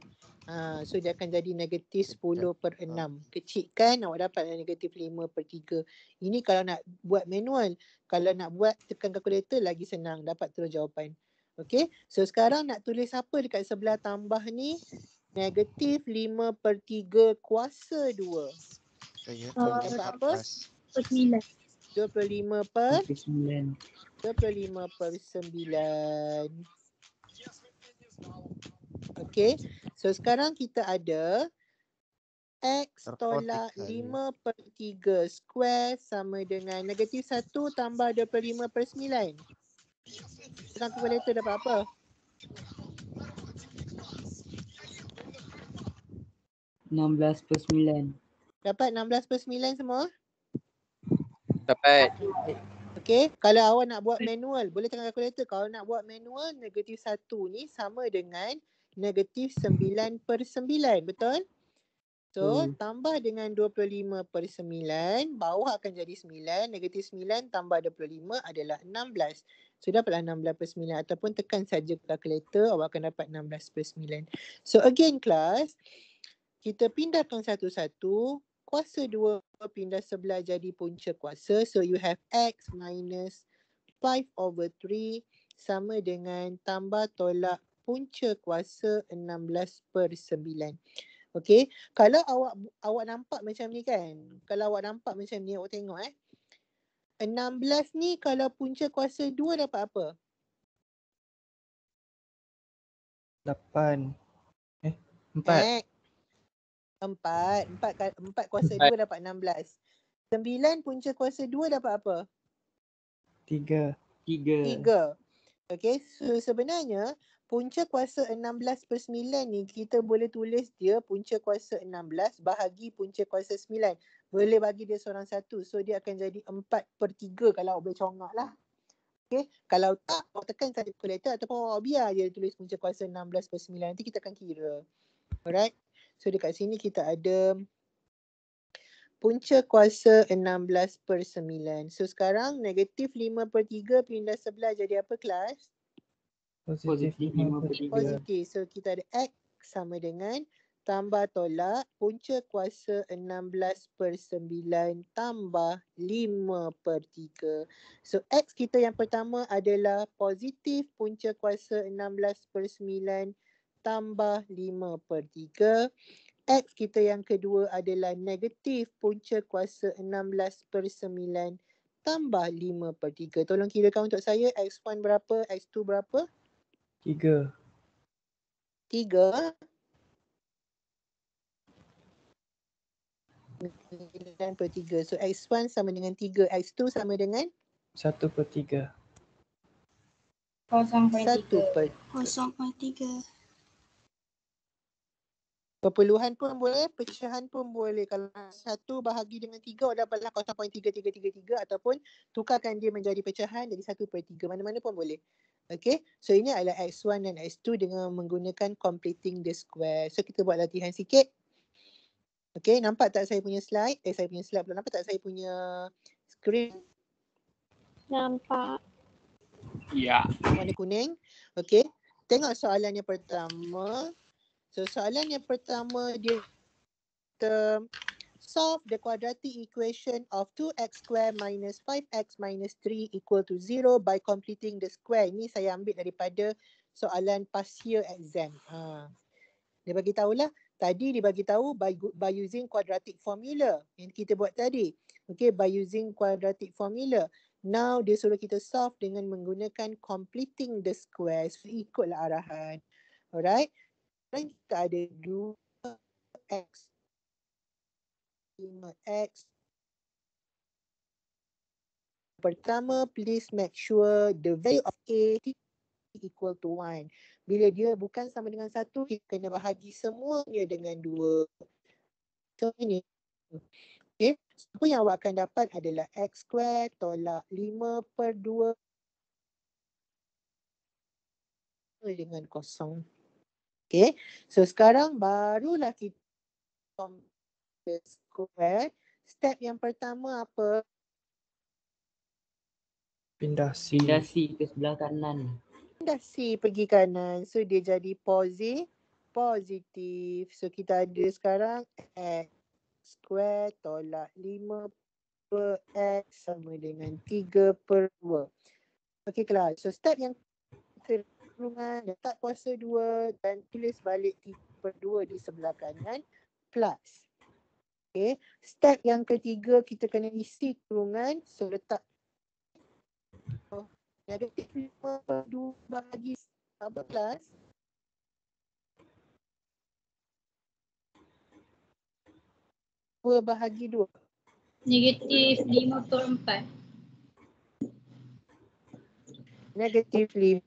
Speaker 1: So dia akan jadi negatif 10/6. Kecil kan, awak dapat negatif 5/3. Ini kalau nak buat manual. Kalau nak buat tekan kalkulator lagi senang, dapat terus jawapan. Okey, so sekarang nak tulis apa dekat sebelah tambah ni? Negatif 5/3 kuasa 2. Dapat apa?
Speaker 3: 9.
Speaker 1: 25/9. Okey, so sekarang kita ada x tolak 5/3 square sama dengan negatif 1 tambah 25/9. Tengah kalkulator dapat apa? Dapat 16/9 semua?
Speaker 2: Dapat.
Speaker 1: Okey, kalau awak nak buat manual, boleh tengah kalkulator. Kalau nak buat manual, negatif 1 ni sama dengan negatif 9/9, betul? So, tambah dengan 25/9, bawah akan jadi 9. Negatif 9 tambah 25 adalah 16. So, dapatlah 16/9 ataupun tekan saja kalkulator, awak akan dapat 16/9. So, again class, kita pindahkan satu-satu. Kuasa 2 pindah sebelah jadi punca kuasa. So you have x minus 5/3 sama dengan tambah tolak punca kuasa 16/9. Okey, kalau awak nampak macam ni kan. Kalau awak nampak macam ni, awak tengok 16 ni kalau punca kuasa 2 dapat apa?
Speaker 5: 8. 4.
Speaker 1: 4 kuasa 2 dapat 16. 9 punca kuasa 2 dapat apa?
Speaker 5: 3.
Speaker 1: Okey, so sebenarnya punca kuasa 16/9 ni kita boleh tulis dia punca kuasa 16 bahagi punca kuasa 9. Boleh bagi dia seorang satu. So dia akan jadi 4/3 kalau awak boleh congak lah. Okey, kalau tak awak tekan saja kalkulator ataupun awak biar je tulis punca kuasa 16/9. Nanti kita akan kira. Alright. So dekat sini kita ada punca kuasa 16/9. So sekarang negatif 5/3 pindah sebelah jadi apa kelas?
Speaker 5: Positif 5/3.
Speaker 1: Positif. So kita ada x sama dengan tambah tolak punca kuasa 16/9 tambah 5/3. So x kita yang pertama adalah positif punca kuasa 16/9 tambah 5/3. X kita yang kedua adalah negatif punca kuasa 16/9 tambah 5/3. Tolong kirakan untuk saya x1 berapa, x2 berapa?
Speaker 5: 3.
Speaker 1: 3. 9/3. So x1 sama dengan 3, x2 sama dengan
Speaker 5: 1/3.
Speaker 3: 0.3.
Speaker 1: Perpuluhan pun boleh, pecahan pun boleh. Kalau 1 bahagi dengan 3, awak dapatlah 0.3333 ataupun tukarkan dia menjadi pecahan jadi 1/3. Mana-mana pun boleh. Okay, so ini adalah x1 dan x2 dengan menggunakan completing the square. So kita buat latihan sikit. Okay, nampak tak saya punya slide? Saya punya slide pula. Nampak tak saya punya screen?
Speaker 3: Nampak.
Speaker 8: Ya.
Speaker 1: Warna kuning. Okay. tengok soalan yang pertama. So soalan yang pertama dia solve the quadratic equation of 2x square minus 5x minus 3 equal to 0 by completing the square. Ini saya ambil daripada soalan past year exam. Dia bagi tahulah, tadi dia bagi tahu by using quadratic formula yang kita buat tadi. Okay, by using quadratic formula. Now dia suruh kita solve dengan menggunakan completing the square. So ikutlah arahan. Alright. Sekarang kita ada 2x 5x. Pertama, please make sure the value of a equal to 1. Bila dia bukan sama dengan 1, kita kena bahagi semuanya dengan 2. So ini. Okay. Apa yang awak akan dapat adalah x square tolak 5/2 dengan kosong. Okay. So sekarang barulah kita square. Step yang pertama apa?
Speaker 5: Pindah C.
Speaker 4: Pindah C ke sebelah kanan.
Speaker 1: Pindah C pergi kanan. So dia jadi positif. So kita ada sekarang x square tolak 5/x sama dengan 3/2. Okay kelas. So step yang kurungan, letak kuasa 2 dan tulis balik 3/2 di sebelah kanan plus. Okay. Step yang ketiga kita kena isi kurungan. So letak negatif 5/2 bahagi apa plus? Dua bahagi 2.
Speaker 8: Negatif 5/4.
Speaker 1: Negatif 5.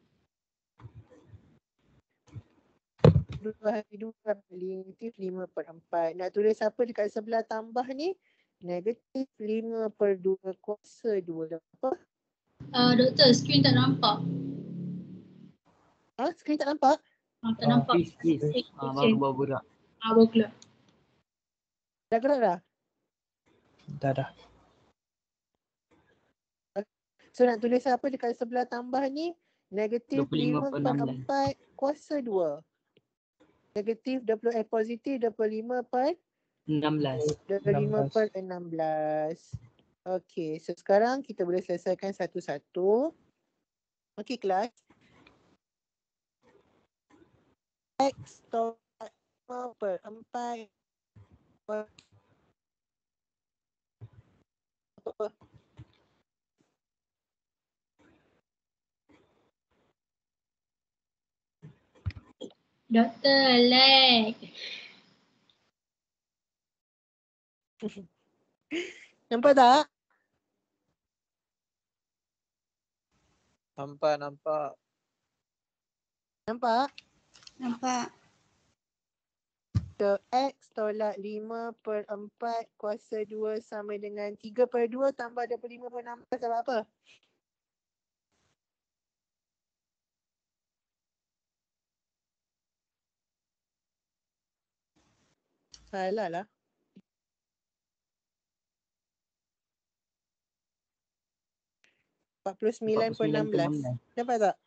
Speaker 1: 2 bahagi 2 negatif 5/4. Nak tulis apa dekat sebelah tambah ni? Negatif 5/2 kuasa 2. Apa?
Speaker 8: Doktor, skrin tak nampak.
Speaker 1: Skrin tak nampak?
Speaker 8: Tak nampak.
Speaker 4: Please. Baru gerak.
Speaker 8: Baru keluar.
Speaker 1: Dah gerak dah?
Speaker 5: Dah.
Speaker 1: So nak tulis apa dekat sebelah tambah ni? Negatif 5/4 kuasa 2. Negatif positif
Speaker 4: 16.
Speaker 1: 25/16. Okey, so sekarang kita boleh selesaikan satu-satu. Okey kelas. X tolak 5/4.
Speaker 8: Doktor, lag.
Speaker 1: Nampak tak?
Speaker 2: Nampak.
Speaker 1: Nampak?
Speaker 3: Nampak?
Speaker 1: So X tolak 5/4 kuasa 2 sama dengan 3/2 tambah 25/16 dapat apa? Salah lah. (49/16). Dapat tak?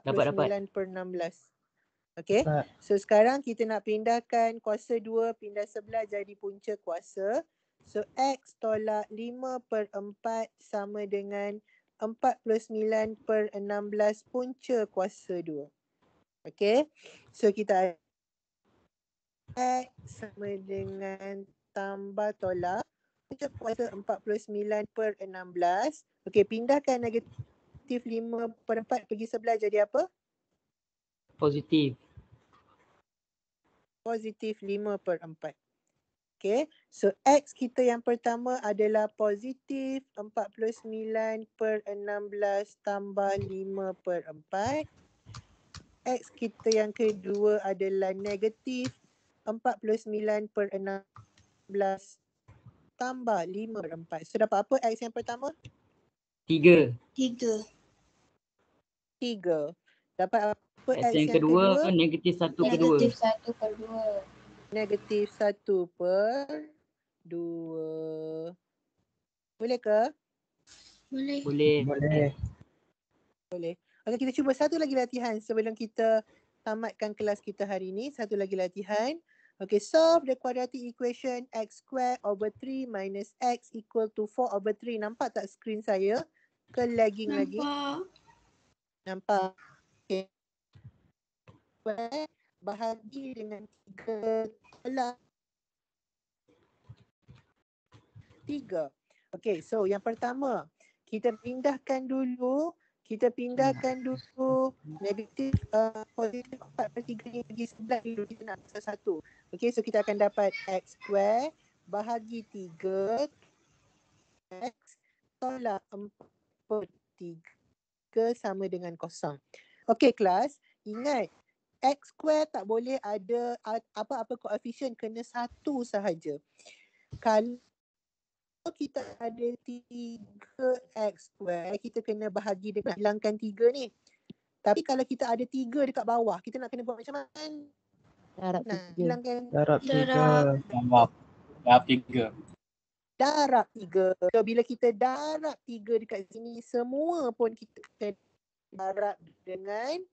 Speaker 4: Dapat.
Speaker 1: 49/16. Okay.
Speaker 5: Dapat.
Speaker 1: So sekarang kita nak pindahkan kuasa 2 pindah sebelah jadi punca kuasa. So X tolak 5/4 sama dengan 49/16 punca kuasa 2. Okay. So kita X sama dengan tambah tolak punca kuasa 49/16. Okay, pindahkan negatif 5/4 pergi sebelah jadi apa?
Speaker 4: Positif.
Speaker 1: Positif 5/4. Okay, so X kita yang pertama adalah positif 49/16 tambah 5/4. X kita yang kedua adalah negatif 49/16 tambah 5/4. So dapat apa X yang pertama?
Speaker 4: 3.
Speaker 1: 3. Dapat apa
Speaker 4: X
Speaker 1: X
Speaker 4: yang kedua negatif 1/2.
Speaker 3: Negatif 1/2.
Speaker 1: Negatif 1/2. Boleh ke?
Speaker 3: Boleh.
Speaker 4: Boleh.
Speaker 1: Boleh. Okay, kita cuba satu lagi latihan sebelum kita tamatkan kelas kita hari ni. Satu lagi latihan. Okay, solve the quadratic equation x square over 3 minus x equal to 4 over 3. Nampak tak screen saya? Ke lagging lagi? Nampak. Okay. Bahagi dengan 3 tolak 3. Okay, so yang pertama, kita pindahkan dulu negatif positif 4/3 ni pergi sebelah dulu, kita nak pasal 1. Okay, so kita akan dapat x square bahagi 3 x tolak 4/3 sama dengan kosong. Okay kelas, ingat x square tak boleh ada apa-apa koefisien, kena 1 sahaja. Kalau kita ada 3x square, kita kena bahagi dengan hilangkan 3 ni. Tapi kalau kita ada 3 dekat bawah, kita nak kena buat macam mana?
Speaker 5: Darab
Speaker 1: Nah,
Speaker 5: 3.
Speaker 1: hilangkan
Speaker 5: Darab 3.
Speaker 1: darab 3. So bila kita darab 3 dekat sini, semua pun kita kena darab dengan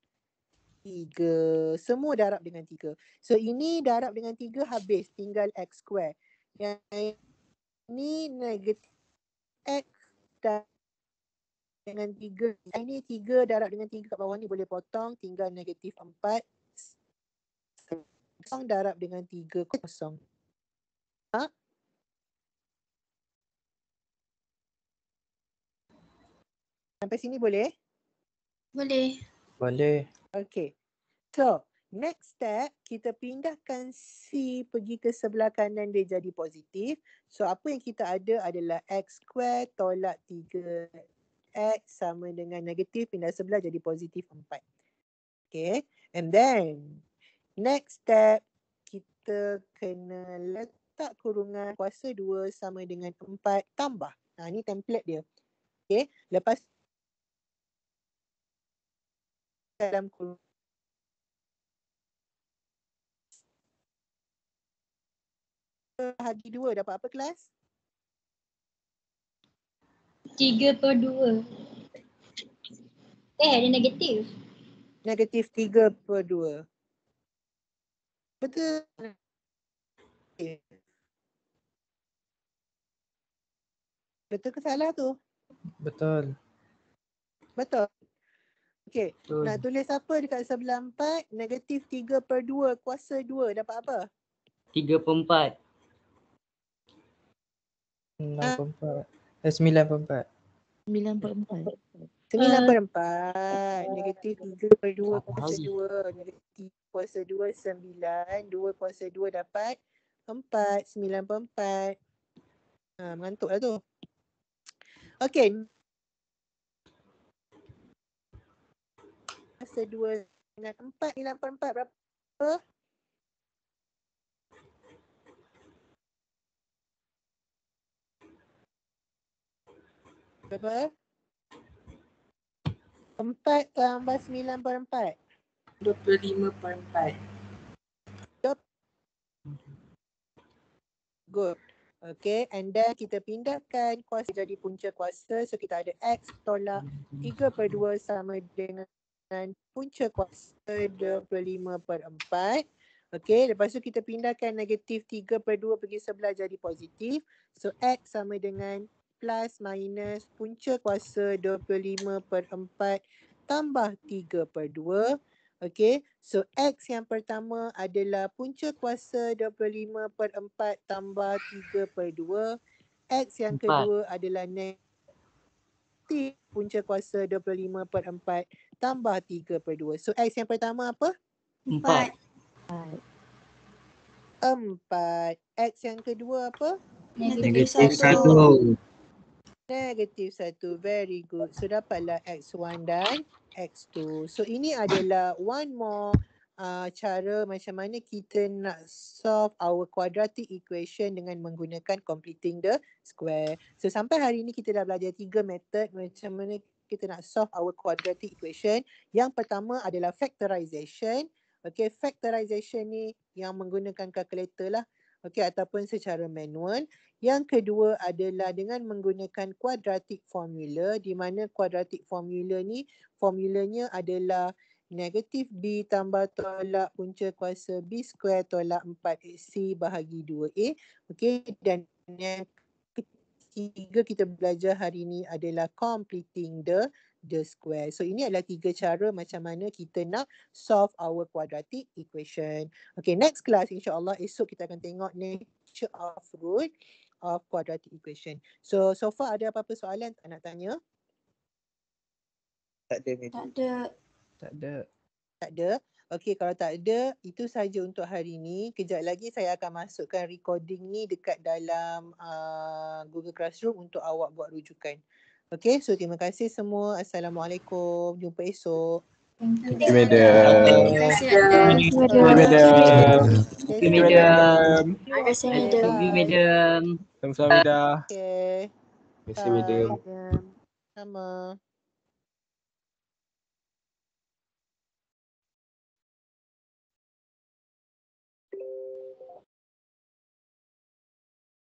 Speaker 1: 3. Semua darab dengan 3. So ini darab dengan 3 habis, tinggal x square. Yang ini negatif x darab dengan 3. Ini 3 darab dengan 3 kat bawah ni boleh potong, tinggal negatif 4. Kosong darab dengan 3 kosong. Ha? Sampai sini boleh?
Speaker 3: Boleh.
Speaker 5: Boleh.
Speaker 1: Okay. So, next step, kita pindahkan C pergi ke sebelah kanan, dia jadi positif. So, apa yang kita ada adalah x square tolak 3x sama dengan negatif, pindah sebelah jadi positif 4. Okay. And then, next step, kita kena letak kurungan kuasa 2 sama dengan 4 tambah. Nah, ni template dia. Okay. Lepas dalam kurungan bahagi 2 dapat apa kelas?
Speaker 8: 3/2. Ada negatif.
Speaker 1: Negatif 3/2. Betul. Betul ke salah tu?
Speaker 5: Betul.
Speaker 1: Betul. Okey.
Speaker 4: Betul.
Speaker 1: Nak tulis apa dekat sebelah 4? Negatif 3/2 kuasa 2 dapat apa?
Speaker 4: 3/4.
Speaker 5: 6/4. 9/4.
Speaker 3: 9/4.
Speaker 1: 9/4. Negatif 3/2 kuasa 2. Negatif kuasa 2 9. 2 kuasa 2 dapat 4. 9/4. Mengantuk lah tu. Okey. Kuasa 2 dengan 4. 9/4 berapa? Berapa? 4 tambah 9/4.
Speaker 7: 25/4.
Speaker 1: Good. Okay, and then kita pindahkan kuasa jadi punca kuasa. So kita ada x tolak 3/2 sama dengan punca kuasa 25/4. Okay, lepas tu kita pindahkan negatif 3/2 pergi sebelah jadi positif. So x sama dengan plus minus punca kuasa 25/4 tambah 3/2. Okay, so x yang pertama adalah punca kuasa 25/4 tambah 3/2. X yang kedua adalah negatif punca kuasa 25/4 tambah 3/2. So x yang pertama apa?
Speaker 4: 4.
Speaker 1: 4. X yang kedua apa?
Speaker 3: Negatif
Speaker 2: Negatif
Speaker 3: 1.
Speaker 2: 1.
Speaker 1: Negatif 1. Very good. So dapatlah x1 dan x2. So ini adalah one more cara macam mana kita nak solve our quadratic equation dengan menggunakan completing the square. So sampai hari ini kita dah belajar 3 method macam mana kita nak solve our quadratic equation. Yang pertama adalah factorization. Okay, factorization ni yang menggunakan calculator lah. Okay, ataupun secara manual. Yang kedua adalah dengan menggunakan quadratic formula, di mana quadratic formula ni formulanya adalah negatif B tambah tolak punca kuasa B square tolak 4AC bahagi 2A. Okey, dan yang ketiga kita belajar hari ni adalah completing the square. So ini adalah 3 cara macam mana kita nak solve our quadratic equation. Okay, next class insyaAllah esok kita akan tengok nature of root of quadratic equation. So far ada apa-apa soalan tak nak tanya?
Speaker 2: Tak ada maybe.
Speaker 3: Tak ada.
Speaker 5: Tak ada.
Speaker 1: Tak ada. Okey, kalau tak ada, itu saja untuk hari ni. Kejap lagi saya akan masukkan recording ni dekat dalam Google Classroom untuk awak buat rujukan. Okey, so terima kasih semua. Assalamualaikum. Jumpa esok.
Speaker 6: Thank you, madam.
Speaker 3: Terima kasih,
Speaker 6: Thank you,
Speaker 3: Madam.
Speaker 6: madam.
Speaker 1: Stay
Speaker 4: Thank you,
Speaker 1: safe.
Speaker 4: madam.
Speaker 3: Terima kasih,
Speaker 1: Okay,
Speaker 3: Madam.
Speaker 4: Thank you,
Speaker 1: bye.
Speaker 4: madam.
Speaker 6: Sama-sama, Ida.
Speaker 1: Okay.
Speaker 6: Terima kasih,
Speaker 1: Bye.
Speaker 6: madam.
Speaker 1: Sama.